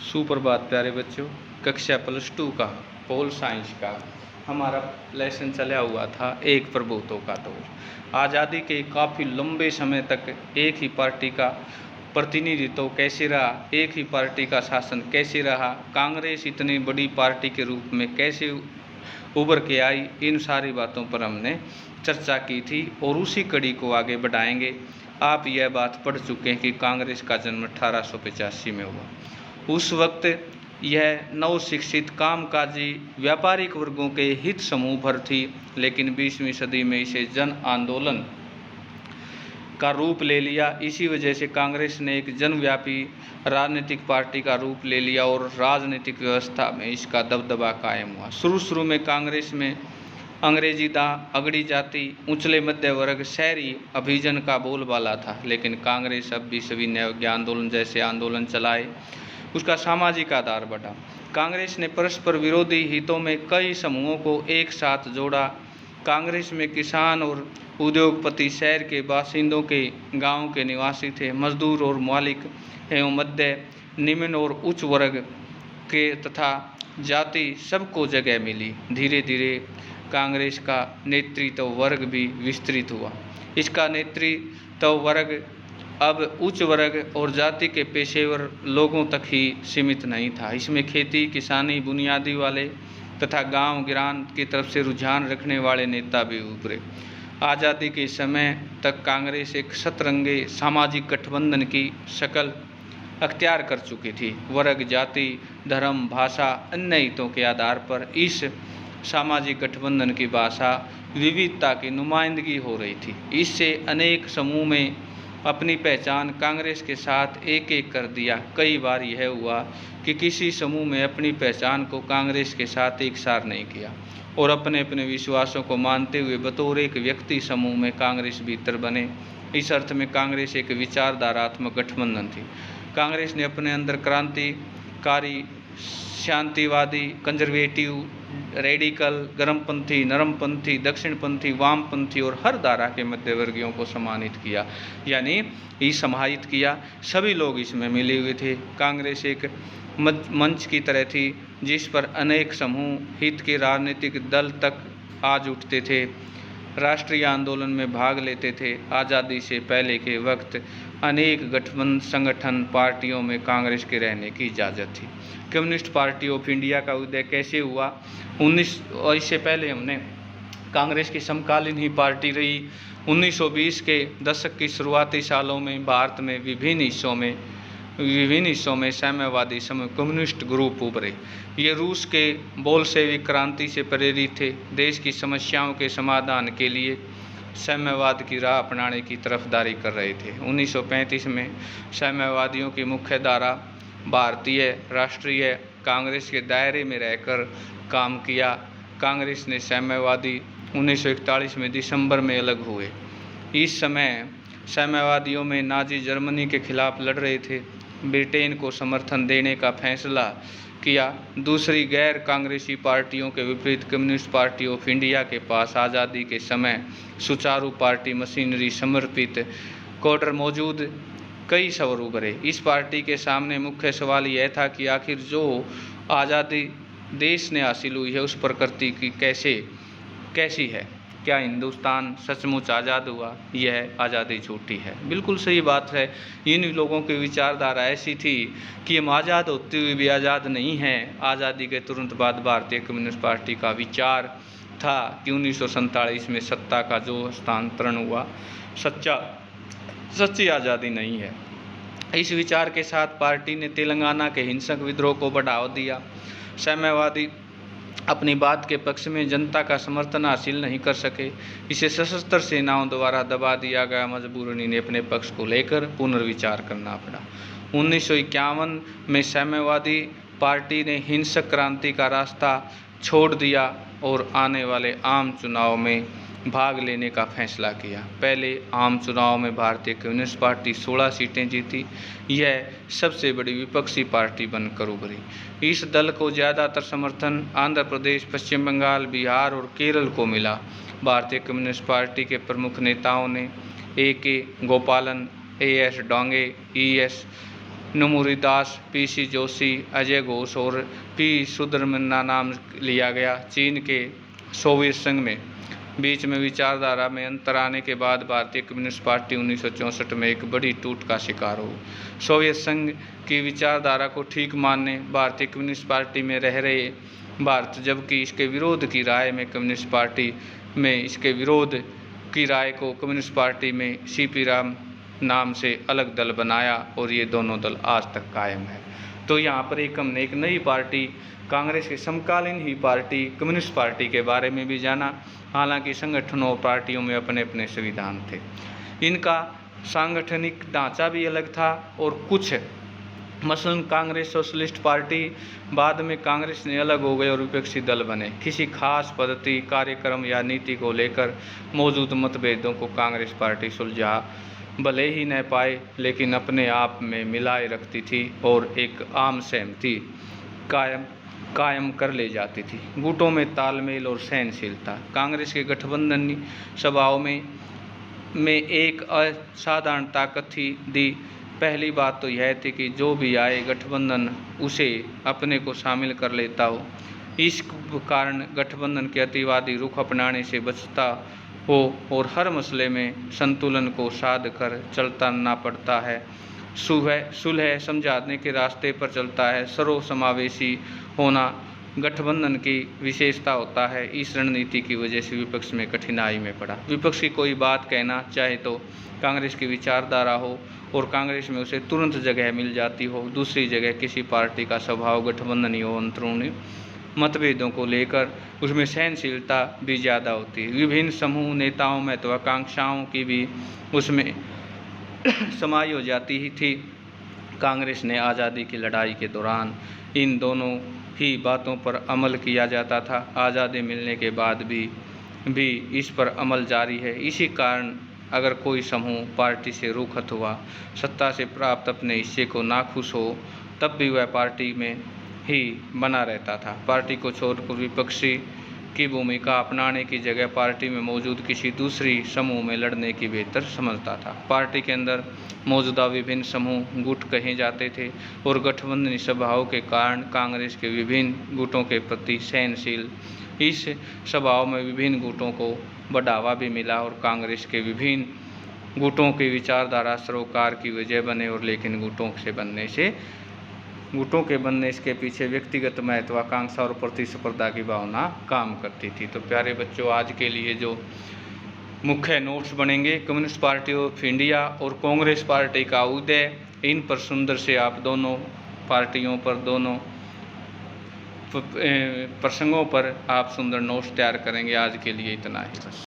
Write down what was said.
सुप्रभात प्यारे बच्चों। कक्षा +2 का पोल साइंस का हमारा लेसन चला हुआ था एक प्रभुत्व का दौर। आज़ादी के काफ़ी लंबे समय तक एक ही पार्टी का प्रतिनिधित्व कैसे रहा, एक ही पार्टी का शासन कैसे रहा, कांग्रेस इतनी बड़ी पार्टी के रूप में कैसे उभर के आई, इन सारी बातों पर हमने चर्चा की थी और उसी कड़ी को आगे बढ़ाएंगे। आप यह बात पढ़ चुके हैं कि कांग्रेस का जन्म 1885 में हुआ। उस वक्त यह नव शिक्षित कामकाजी व्यापारिक वर्गों के हित समूह भर थी, लेकिन 20वीं सदी में इसे जन आंदोलन का रूप ले लिया। इसी वजह से कांग्रेस ने एक जनव्यापी राजनीतिक पार्टी का रूप ले लिया और राजनीतिक व्यवस्था में इसका दबदबा कायम हुआ। शुरू में कांग्रेस में अंग्रेजी दां, अगड़ी जाति, उछले मध्य वर्ग, शहरी अभिजन का बोलबाला था, लेकिन कांग्रेस अब भी सभी न्याय आंदोलन जैसे आंदोलन चलाए। उसका सामाजिक आधार बढ़ा। कांग्रेस ने परस्पर विरोधी हितों में कई समूहों को एक साथ जोड़ा। कांग्रेस में किसान और उद्योगपति, शहर के बासिंदों के, गांव के निवासी थे, मजदूर और मालिक एवं मध्य, निम्न और उच्च वर्ग के तथा जाति सबको जगह मिली। धीरे धीरे कांग्रेस का नेतृत्व वर्ग भी विस्तृत हुआ। इसका नेतृत्व वर्ग अब उच्च वर्ग और जाति के पेशेवर लोगों तक ही सीमित नहीं था। इसमें खेती, किसानी, बुनियादी वाले तथा गांव गिरान की तरफ से रुझान रखने वाले नेता भी उभरे। आज़ादी के समय तक कांग्रेस एक सतरंगे सामाजिक गठबंधन की शक्ल अख्तियार कर चुकी थी। वर्ग, जाति, धर्म, भाषा, अन्य हितों के आधार पर इस सामाजिक गठबंधन की भाषा विविधता की नुमाइंदगी हो रही थी। इससे अनेक समूह में अपनी पहचान कांग्रेस के साथ एक एक कर दिया। कई बार यह हुआ कि किसी समूह में अपनी पहचान को कांग्रेस के साथ एक सार नहीं किया और अपने अपने विश्वासों को मानते हुए बतौर एक व्यक्ति समूह में कांग्रेस भीतर बने। इस अर्थ में कांग्रेस एक विचारधारात्मक गठबंधन थी। कांग्रेस ने अपने अंदर क्रांतिकारी, शांतिवादी, कंजर्वेटिव, रेडिकल, गर्मपंथी, नरमपंथी, दक्षिणपंथी, वामपंथी और हर धारा के मध्यवर्गीयों को सम्मानित किया, यानी समाहित किया। सभी लोग इसमें मिले हुए थे। कांग्रेस एक मंच की तरह थी जिस पर अनेक समूह हित के राजनीतिक दल तक आज उठते थे, राष्ट्रीय आंदोलन में भाग लेते थे। आज़ादी से पहले के वक्त अनेक गठबंधन, संगठन, पार्टियों में कांग्रेस के रहने की इजाज़त थी। कम्युनिस्ट पार्टी ऑफ इंडिया का उदय कैसे हुआ? इससे पहले हमने कांग्रेस की समकालीन ही पार्टी रही। 1920 के दशक की शुरुआती सालों में भारत में विभिन्न हिस्सों में साम्यवादी कम्युनिस्ट ग्रुप उभरे। ये रूस के बोल्शेविक क्रांति से प्रेरित थे। देश की समस्याओं के समाधान के लिए साम्यवाद की राह अपनाने की तरफदारी कर रहे थे। 1935 में साम्यवादियों की मुख्य धारा भारतीय राष्ट्रीय कांग्रेस के दायरे में रहकर काम किया। कांग्रेस ने साम्यवादी 1941 में दिसंबर में अलग हुए। इस समय साम्यवादियों में नाजी जर्मनी के खिलाफ लड़ रहे थे, ब्रिटेन को समर्थन देने का फैसला किया। दूसरी गैर कांग्रेसी पार्टियों के विपरीत कम्युनिस्ट पार्टी ऑफ इंडिया के पास आज़ादी के समय सुचारू पार्टी मशीनरी समर्पित कोडर मौजूद कई स्वर उभरे। इस पार्टी के सामने मुख्य सवाल यह था कि आखिर जो आज़ादी देश ने हासिल हुई है उस प्रकृति की कैसी है? क्या हिंदुस्तान सचमुच आज़ाद हुआ? यह आज़ादी झूठी है। बिल्कुल सही बात है। इन लोगों की विचारधारा ऐसी थी कि हम आज़ाद होते हुए भी आज़ाद नहीं हैं। आज़ादी के तुरंत बाद भारतीय कम्युनिस्ट पार्टी का विचार था कि 1947 में सत्ता का जो हस्तांतरण हुआ सच्ची आज़ादी नहीं है। इस विचार के साथ पार्टी ने तेलंगाना के हिंसक विद्रोह को बढ़ावा दिया। साम्यवादी अपनी बात के पक्ष में जनता का समर्थन हासिल नहीं कर सके। इसे सशस्त्र सेनाओं द्वारा दबा दिया गया। मजबूरन इन्हें अपने पक्ष को लेकर पुनर्विचार करना पड़ा। 1951 में साम्यवादी पार्टी ने हिंसक क्रांति का रास्ता छोड़ दिया और आने वाले आम चुनाव में भाग लेने का फैसला किया। पहले आम चुनाव में भारतीय कम्युनिस्ट पार्टी 16 सीटें जीती। यह सबसे बड़ी विपक्षी पार्टी बनकर उभरी। इस दल को ज़्यादातर समर्थन आंध्र प्रदेश, पश्चिम बंगाल, बिहार और केरल को मिला। भारतीय कम्युनिस्ट पार्टी के प्रमुख नेताओं ने A.K. गोपालन, A.S. डोंगे, E.S. नमूरी दास, पीसी जोशी, अजय घोष और पी सुब्रमण्यम नाम लिया गया। चीन के सोवियत संघ में बीच में विचारधारा में अंतर आने के बाद भारतीय कम्युनिस्ट पार्टी 1964 में एक बड़ी टूट का शिकार हो। सोवियत संघ की विचारधारा को ठीक मानने भारतीय कम्युनिस्ट पार्टी में रह रहे भारत, जबकि इसके विरोध की राय में कम्युनिस्ट पार्टी में इसके विरोध की राय को कम्युनिस्ट पार्टी में सीपी राम नाम से अलग दल बनाया और ये दोनों दल आज तक कायम है। तो यहाँ पर हमने एक नई पार्टी, कांग्रेस के समकालीन ही पार्टी कम्युनिस्ट पार्टी के बारे में भी जाना। हालांकि संगठनों और पार्टियों में अपने अपने संविधान थे, इनका सांगठनिक ढांचा भी अलग था और कुछ मसलन कांग्रेस सोशलिस्ट पार्टी बाद में कांग्रेस ने अलग हो गए और विपक्षी दल बने। किसी खास पद्धति, कार्यक्रम या नीति को लेकर मौजूद मतभेदों को कांग्रेस पार्टी सुलझा भले ही न पाए, लेकिन अपने आप में मिलाए रखती थी और एक आम सहमति कायम कर ले जाती थी। गुटों में तालमेल और सहनशीलता। कांग्रेस के गठबंधनी सभाओं में एक असाधारण ताकत दी। पहली बात तो यह थी कि जो भी आए गठबंधन उसे अपने को शामिल कर लेता हो। इस कारण गठबंधन के अतिवादी रुख अपनाने से बचता हो और हर मसले में संतुलन को साध कर चलना पड़ता है। सुलह समझाने के रास्ते पर चलता है। सर्वसमावेशी होना गठबंधन की विशेषता होता है। इस रणनीति की वजह से विपक्ष में कठिनाई में पड़ा। विपक्ष की कोई बात कहना चाहे तो कांग्रेस की विचारधारा हो और कांग्रेस में उसे तुरंत जगह मिल जाती हो। दूसरी जगह किसी पार्टी का स्वभाव गठबंधनी हो, अंदरूनी मतभेदों को लेकर उसमें सहनशीलता भी ज़्यादा होती है। विभिन्न समूह नेताओं, महत्वाकांक्षाओं की भी उसमें समाई हो जाती ही थी। कांग्रेस ने आज़ादी की लड़ाई के दौरान इन दोनों ही बातों पर अमल किया जाता था। आज़ादी मिलने के बाद भी इस पर अमल जारी है। इसी कारण अगर कोई समूह पार्टी से रुखत हुआ, सत्ता से प्राप्त अपने हिस्से को नाखुश हो, तब भी वह पार्टी में ही बना रहता था। पार्टी को छोड़कर विपक्षी की भूमिका अपनाने की जगह पार्टी में मौजूद किसी दूसरी समूह में लड़ने की बेहतर समझता था। पार्टी के अंदर मौजूदा विभिन्न समूह गुट कहे जाते थे और गठबंधनी सभाओं के कारण कांग्रेस के विभिन्न गुटों के प्रति सहनशील इस सभाओं में विभिन्न गुटों को बढ़ावा भी मिला और कांग्रेस के विभिन्न गुटों की विचारधारा सरोकार की वजह बने और लेकिन गुटों के बनने इसके पीछे व्यक्तिगत महत्वाकांक्षा और प्रतिस्पर्धा की भावना काम करती थी। तो प्यारे बच्चों, आज के लिए जो मुख्य नोट्स बनेंगे कम्युनिस्ट पार्टी ऑफ इंडिया और कांग्रेस पार्टी का उदय, इन पर सुंदर से आप दोनों पार्टियों पर, दोनों प्रसंगों पर आप सुंदर नोट्स तैयार करेंगे। आज के लिए इतना ही बस।